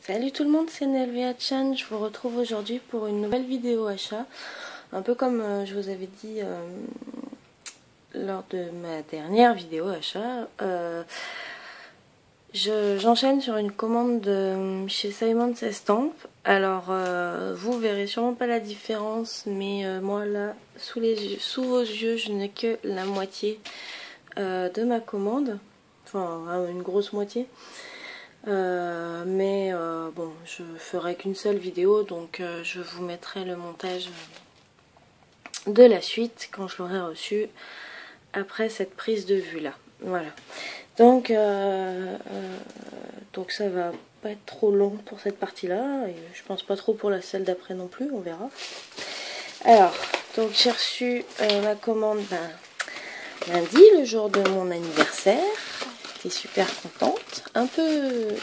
Salut tout le monde, c'est Nelvia Chan. Je vous retrouve aujourd'hui pour une nouvelle vidéo achat. Un peu comme je vous avais dit lors de ma dernière vidéo achat. J'enchaîne sur une commande de chez Simon Says Stamp. Alors vous verrez sûrement pas la différence, mais moi là sous vos yeux je n'ai que la moitié de ma commande. Enfin une grosse moitié. Bon, je ferai qu'une seule vidéo, donc je vous mettrai le montage de la suite quand je l'aurai reçu après cette prise de vue là. Voilà. Donc ça va pas être trop long pour cette partie là, et je pense pas trop pour la celle d'après non plus, on verra. Alors, donc j'ai reçu ma commande lundi, le jour de mon anniversaire. J'étais super contente, un peu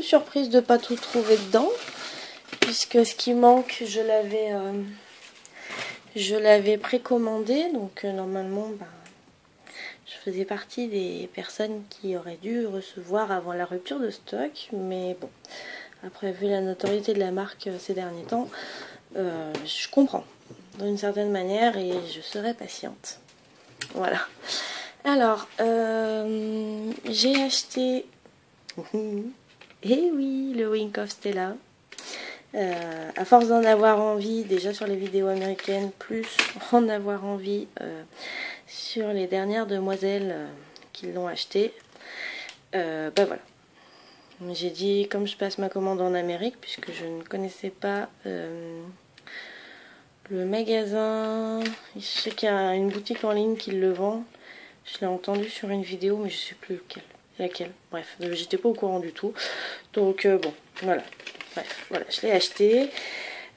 surprise de pas tout trouver dedans, puisque ce qui manque je l'avais précommandé, donc normalement je faisais partie des personnes qui auraient dû recevoir avant la rupture de stock, mais bon, après vu la notoriété de la marque ces derniers temps, je comprends d'une certaine manière et je serai patiente. Voilà. Alors j'ai acheté et oui, le Wink of Stella. À force d'en avoir envie, déjà sur les vidéos américaines, plus en avoir envie sur les dernières demoiselles qui l'ont acheté, voilà. J'ai dit, comme je passe ma commande en Amérique, puisque je ne connaissais pas le magasin, je sais qu'il y a une boutique en ligne qui le vend. Je l'ai entendu sur une vidéo, mais je ne sais plus laquelle. Bref, j'étais pas au courant du tout. Donc bon, voilà. Bref, voilà, je l'ai acheté.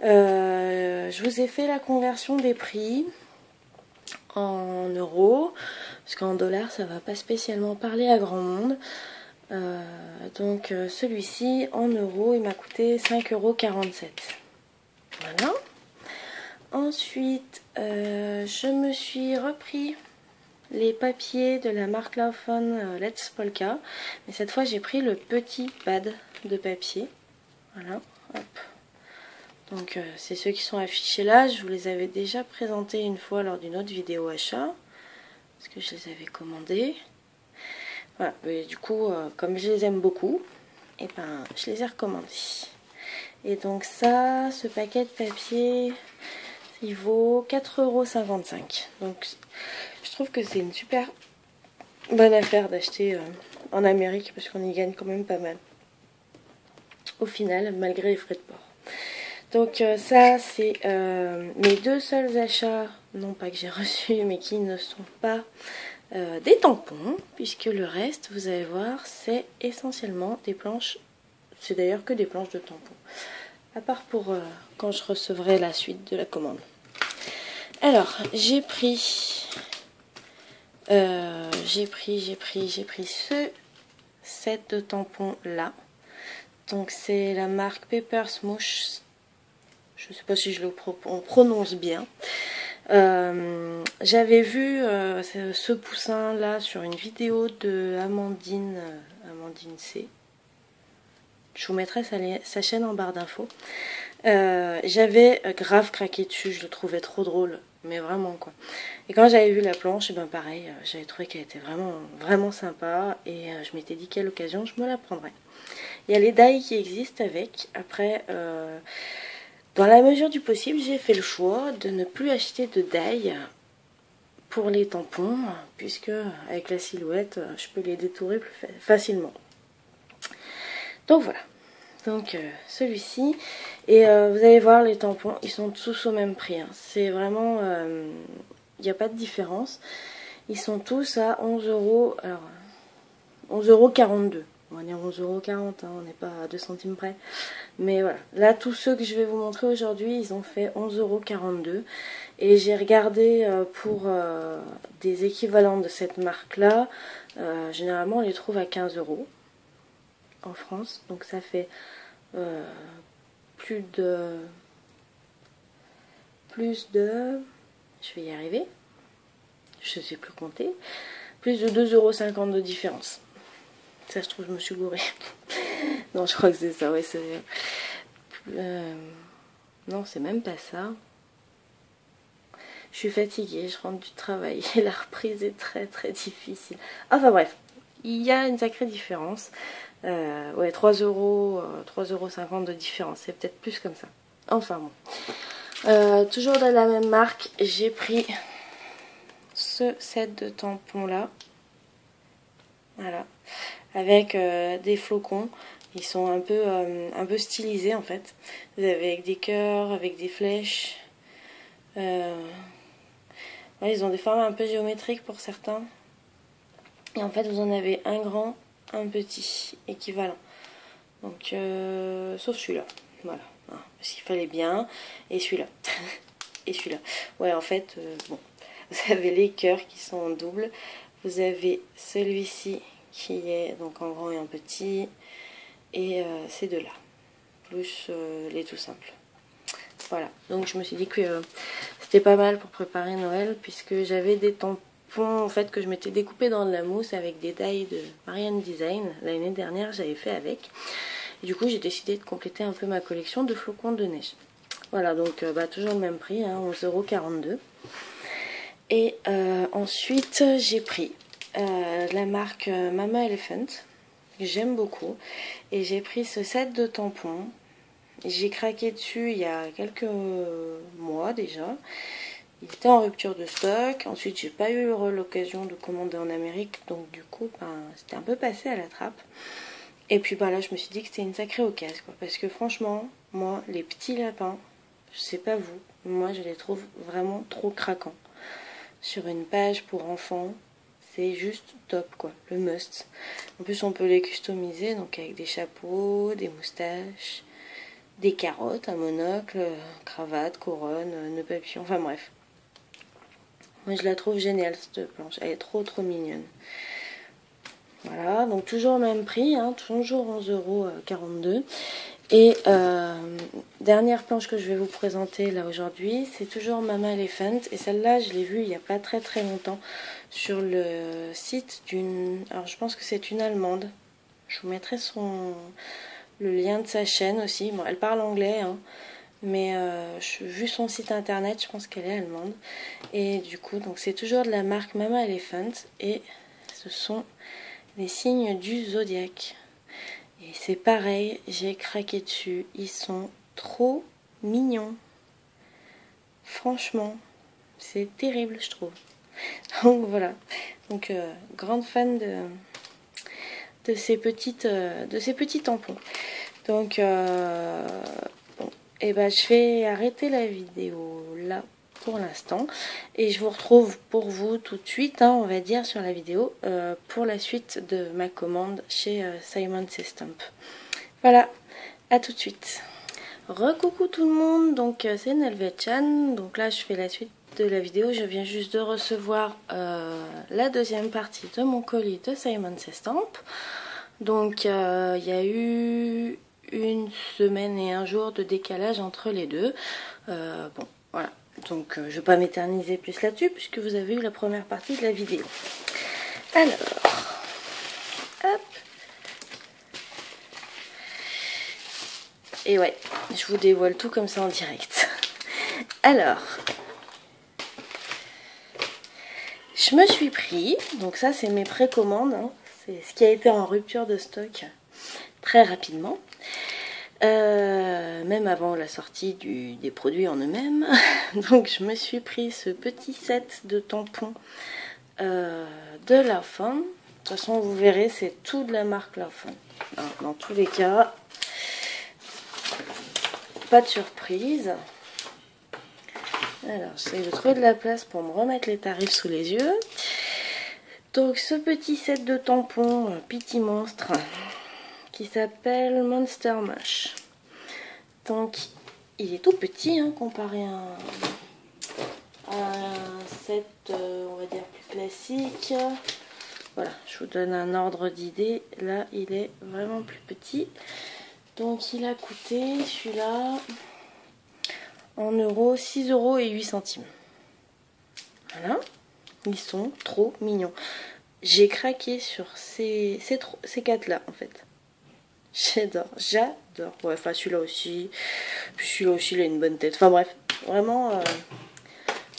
Je vous ai fait la conversion des prix en euros, parce qu'en dollars, ça va pas spécialement parler à grand monde. Donc celui-ci, en euros, il m'a coûté 5,47 €. Voilà. Ensuite, je me suis repris les papiers de la marque Laufon Let's Polka, mais cette fois j'ai pris le petit pad de papier. Voilà, hop. Donc c'est ceux qui sont affichés là. Je vous les avais déjà présentés une fois lors d'une autre vidéo achat, parce que je les avais commandés. Voilà, et du coup comme je les aime beaucoup, et je les ai recommandés. Et donc ça, ce paquet de papier, il vaut 4,55 €. Donc je trouve que c'est une super bonne affaire d'acheter en Amérique, parce qu'on y gagne quand même pas mal au final, malgré les frais de port. Donc ça, c'est mes deux seuls achats, non pas que j'ai reçus, mais qui ne sont pas des tampons, puisque le reste, vous allez voir, c'est essentiellement des planches. C'est d'ailleurs que des planches de tampons, à part pour quand je recevrai la suite de la commande. Alors, j'ai pris ce set de tampons là. Donc c'est la marque Paper Smoosh. Je ne sais pas si je le prononce bien. J'avais vu ce poussin là sur une vidéo de Amandine C. Je vous mettrai sa chaîne en barre d'infos. J'avais grave craqué dessus, je le trouvais trop drôle, mais vraiment quoi. Et quand j'avais vu la planche, et pareil, j'avais trouvé qu'elle était vraiment sympa, et je m'étais dit qu'à l'occasion je me la prendrais. Il y a les die qui existent avec. Après, dans la mesure du possible, j'ai fait le choix de ne plus acheter de die pour les tampons, puisque avec la silhouette, je peux les détourer plus facilement. Donc voilà. Donc celui-ci. Et vous allez voir, les tampons, ils sont tous au même prix. Hein. C'est vraiment... il n'y a pas de différence. Ils sont tous à 11 €. Alors, 11,42 €. On va dire 11,40 €, hein, on n'est pas à 2 centimes près. Mais voilà, là tous ceux que je vais vous montrer aujourd'hui, ils ont fait 11,42 €. Et j'ai regardé pour des équivalents de cette marque-là. Généralement, on les trouve à 15 € en France. Donc ça fait plus de... Je vais y arriver. Je ne sais plus compter. Plus de 2,50 € de différence. Ça, je trouve, je me suis gourée. Non, je crois que c'est ça, ouais, c'est... Non, c'est même pas ça. Je suis fatiguée, je rentre du travail et la reprise est très très difficile. Enfin bref, il y a une sacrée différence. Ouais, 3 euros, 3,50 € de différence, c'est peut-être plus comme ça. Enfin bon. Toujours de la même marque, j'ai pris ce set de tampons là. Voilà. Avec des flocons. Ils sont un peu stylisés en fait. Vous avez avec des cœurs, avec des flèches. Ouais, ils ont des formes un peu géométriques pour certains. Et en fait, vous en avez un grand, un petit, équivalent. Donc, sauf celui-là. Voilà. Parce qu'il fallait bien. Et celui-là. Et celui-là. Ouais, en fait, bon. Vous avez les cœurs qui sont en double. Vous avez celui-ci qui est donc en grand et en petit. Et ces deux-là. Plus les tout simples. Voilà. Donc, je me suis dit que c'était pas mal pour préparer Noël. Puisque j'avais des tampons en fait que je m'étais découpé dans de la mousse avec des tailles de Marianne Design. L'année dernière, j'avais fait avec. Et du coup, j'ai décidé de compléter un peu ma collection de flocons de neige. Voilà, donc toujours le même prix, hein, 11,42 €. Et ensuite, j'ai pris la marque Mama Elephant, que j'aime beaucoup. Et j'ai pris ce set de tampons. J'ai craqué dessus il y a quelques mois déjà. Il était en rupture de stock. Ensuite, j'ai pas eu l'occasion de commander en Amérique. Donc du coup, c'était un peu passé à la trappe. Et puis là, je me suis dit que c'était une sacrée occasion, quoi. Parce que franchement, moi, les petits lapins, je sais pas vous, moi je les trouve vraiment trop craquants. Sur une page pour enfants, c'est juste top, quoi, le must. En plus, on peut les customiser, donc avec des chapeaux, des moustaches, des carottes, un monocle, cravate, couronne, nœud papillon, enfin bref. Moi, je la trouve géniale, cette planche. Elle est trop mignonne. Voilà, donc toujours le même prix, hein, toujours 11,42 €. Et dernière planche que je vais vous présenter là aujourd'hui, c'est toujours Mama Elephant. Et celle-là, je l'ai vue il n'y a pas très longtemps sur le site d'une... Alors, je pense que c'est une Allemande. Je vous mettrai le lien de sa chaîne aussi. Bon, elle parle anglais, hein. Mais vu son site internet, je pense qu'elle est allemande. Et du coup, donc c'est toujours de la marque Mama Elephant. Et ce sont les signes du zodiaque. Et c'est pareil, j'ai craqué dessus. Ils sont trop mignons. Franchement, c'est terrible, je trouve. Donc voilà. Donc grande fan de ces petits tampons. Donc bon, et je vais arrêter la vidéo là pour l'instant et je vous retrouve pour vous tout de suite, hein, on va dire, sur la vidéo pour la suite de ma commande chez Simon Says Stamp. Voilà, à tout de suite. Recoucou tout le monde, donc c'est Nelvechan. Donc là je fais la suite de la vidéo. Je viens juste de recevoir la deuxième partie de mon colis de Simon Says Stamp. Donc il y a eu une semaine et un jour de décalage entre les deux. Bon, voilà. Donc je ne vais pas m'éterniser plus là-dessus puisque vous avez eu la première partie de la vidéo. Alors, hop. Et ouais, je vous dévoile tout comme ça en direct. Alors, je me suis pris, donc ça c'est mes précommandes, hein, c'est ce qui a été en rupture de stock très rapidement. Même avant la sortie des produits en eux-mêmes. Donc je me suis pris ce petit set de tampons de Laufin. De toute façon vous verrez, c'est tout de la marque Laufin. Dans tous les cas, pas de surprise. Alors j'essaie de trouver de la place pour me remettre les tarifs sous les yeux. Donc ce petit set de tampons Petit Monstre qui s'appelle Monster Mash. Donc il est tout petit, hein, comparé à un set on va dire plus classique. Voilà, je vous donne un ordre d'idée. Là il est vraiment plus petit. Donc il a coûté celui-là en euros 6,08 €. Voilà, ils sont trop mignons. J'ai craqué sur ces quatre là en fait. J'adore, j'adore. Ouais, enfin celui-là aussi. Puis celui-là aussi, il a une bonne tête. Enfin bref, vraiment,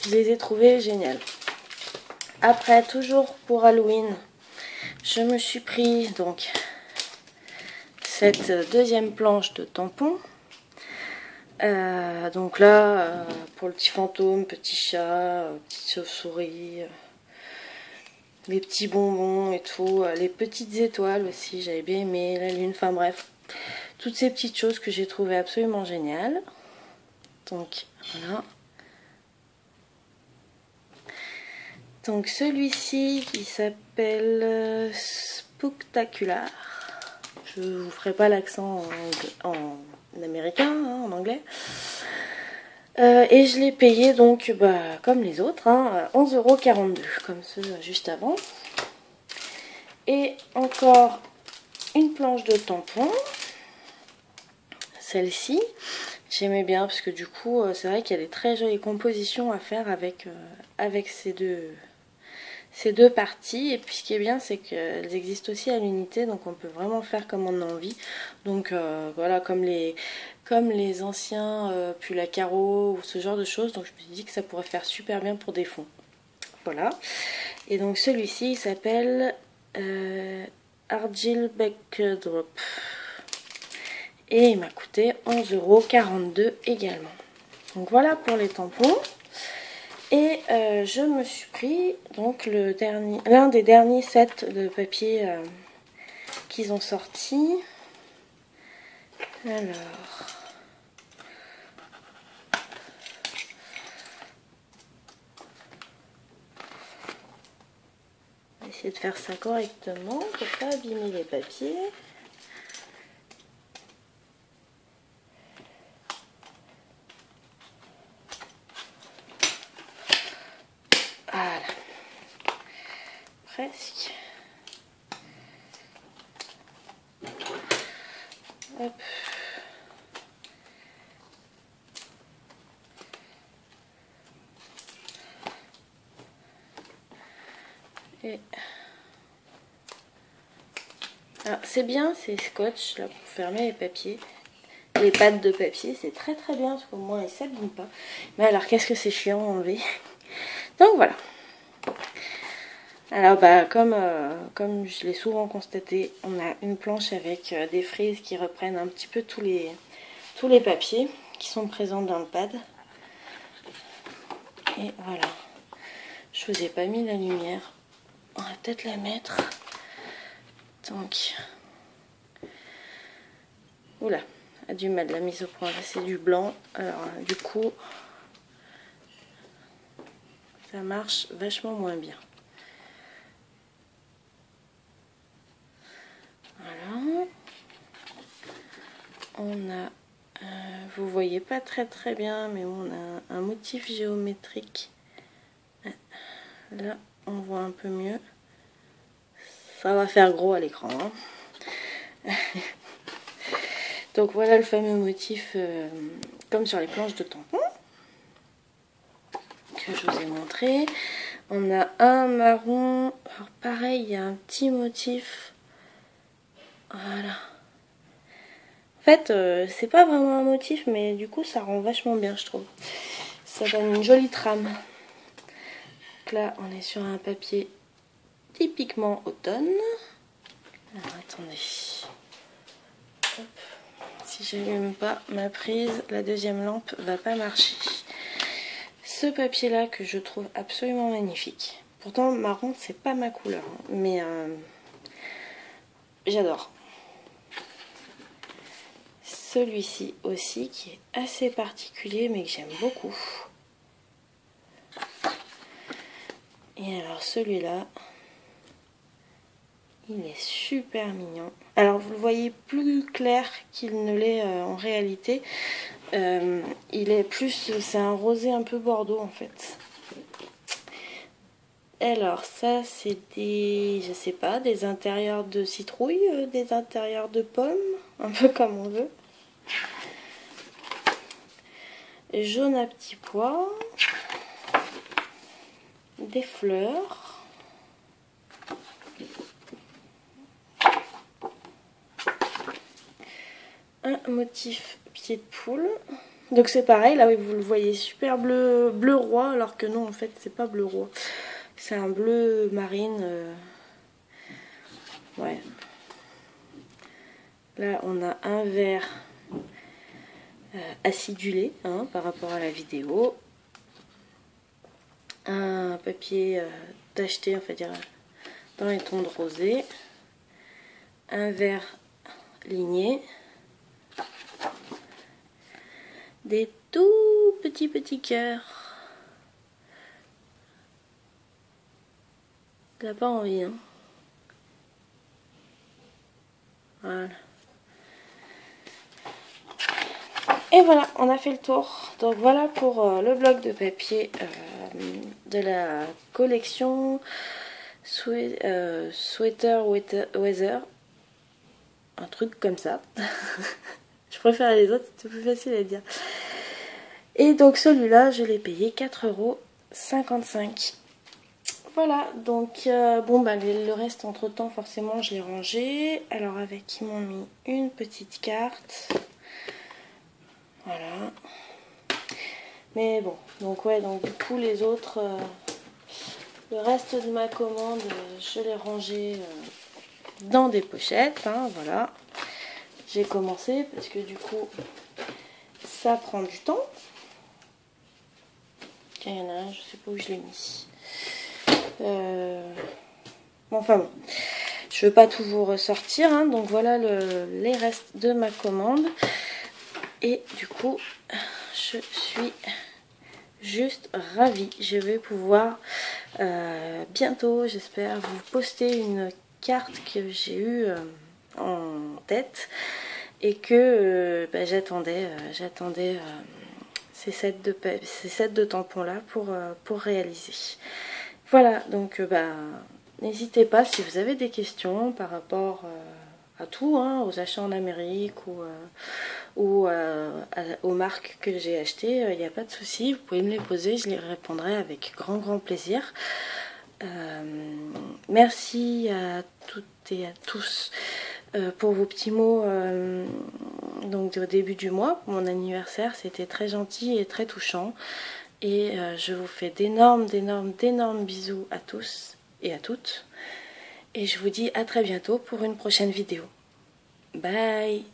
je les ai trouvés géniaux. Après, toujours pour Halloween, je me suis pris donc cette deuxième planche de tampons. Donc là, pour le petit fantôme, petit chat, petite chauve-souris, les petits bonbons et tout, les petites étoiles aussi, j'avais bien aimé, la lune, enfin bref, toutes ces petites choses que j'ai trouvées absolument géniales. Donc voilà. Donc celui-ci qui s'appelle Spooktacular. Je vous ferai pas l'accent en américain, hein, en anglais. Et je l'ai payé donc comme les autres, hein, 11,42 € comme ceux juste avant. Et encore une planche de tampons. Celle-ci, j'aimais bien parce que du coup, c'est vrai qu'il y a des très jolies compositions à faire avec ces deux parties. Et puis ce qui est bien, c'est qu'elles existent aussi à l'unité, donc on peut vraiment faire comme on a envie. Donc voilà, comme les anciens pulls à carreaux ou ce genre de choses. Donc je me suis dit que ça pourrait faire super bien pour des fonds. Voilà. Et donc celui-ci, il s'appelle Argyle Backdrop. Et il m'a coûté 11,42 € également. Donc voilà pour les tampons. Et je me suis pris donc l'un des derniers sets de papier qu'ils ont sorti. Alors, on va essayer de faire ça correctement pour pas abîmer les papiers. Voilà, presque. Hop. Et alors c'est bien ces scotch là pour fermer les papiers, les pattes de papier, c'est très très bien parce qu'au moins ils s'abîment pas. Mais alors qu'est-ce que c'est chiant à enlever. Donc voilà. Alors comme je l'ai souvent constaté, on a une planche avec des frises qui reprennent un petit peu tous les papiers qui sont présents dans le pad. Et voilà. Je vous ai pas mis la lumière. On va peut-être la mettre. Donc. Oula, a du mal la mise au point. Là c'est du blanc. Alors du coup, ça marche vachement moins bien. Voilà. On a, vous voyez pas très très bien, mais on a un motif géométrique. Là, on voit un peu mieux. Ça va faire gros à l'écran. Hein. Donc voilà le fameux motif comme sur les planches de tampons que je vous ai montré. On a un marron. Alors pareil, il y a un petit motif. Voilà. En fait, c'est pas vraiment un motif, mais du coup, ça rend vachement bien, je trouve. Ça donne une jolie trame. Donc là, on est sur un papier typiquement automne. Alors, attendez. Hop. Si j'allume pas ma prise, la deuxième lampe va pas marcher. Ce papier-là que je trouve absolument magnifique. Pourtant, marron, c'est pas ma couleur, hein, mais j'adore. Celui-ci aussi qui est assez particulier mais que j'aime beaucoup. Et alors celui-là, il est super mignon. Alors vous le voyez plus clair qu'il ne l'est en réalité. Il est plus, c'est un rosé un peu bordeaux en fait. Alors ça c'est des, je sais pas, des intérieurs de citrouille, des intérieurs de pommes, un peu comme on veut. Jaune à petits pois, des fleurs, un motif pied de poule. Donc c'est pareil, là vous le voyez super bleu roi, alors que non en fait c'est pas bleu roi. C'est un bleu marine. Ouais. Là on a un vert acidulé hein, par rapport à la vidéo. Un papier tacheté, on va dire, dans les tons de rosé. Un vert ligné. Des tout petits cœurs. T'as pas envie, hein? Voilà. Et voilà, on a fait le tour. Donc voilà pour le bloc de papier de la collection Sweater Weather. Un truc comme ça. Je préfère les autres, c'est plus facile à dire. Et donc celui-là, je l'ai payé 4,55 €. Voilà, donc bon bah le reste entre temps forcément je l'ai rangé. Alors avec ils m'ont mis une petite carte. Voilà. Mais bon, donc ouais, donc du coup les autres, le reste de ma commande, je l'ai rangé dans des pochettes, hein, voilà. J'ai commencé parce que du coup ça prend du temps. Tiens, il y en a un, je sais pas où je l'ai mis. Enfin bon, je veux pas tout vous ressortir, hein, donc voilà les restes de ma commande. Et du coup, je suis juste ravie. Je vais pouvoir bientôt, j'espère, vous poster une carte que j'ai eue en tête et que bah, j'attendais ces sets de tampons là pour réaliser. Voilà, donc bah, n'hésitez pas si vous avez des questions par rapport à tout, hein, aux achats en Amérique ou aux marques que j'ai achetées, il n'y a pas de souci, vous pouvez me les poser, je les répondrai avec grand plaisir. Merci à toutes et à tous pour vos petits mots donc au début du mois, pour mon anniversaire, c'était très gentil et très touchant. Et je vous fais d'énormes bisous à tous et à toutes. Et je vous dis à très bientôt pour une prochaine vidéo. Bye!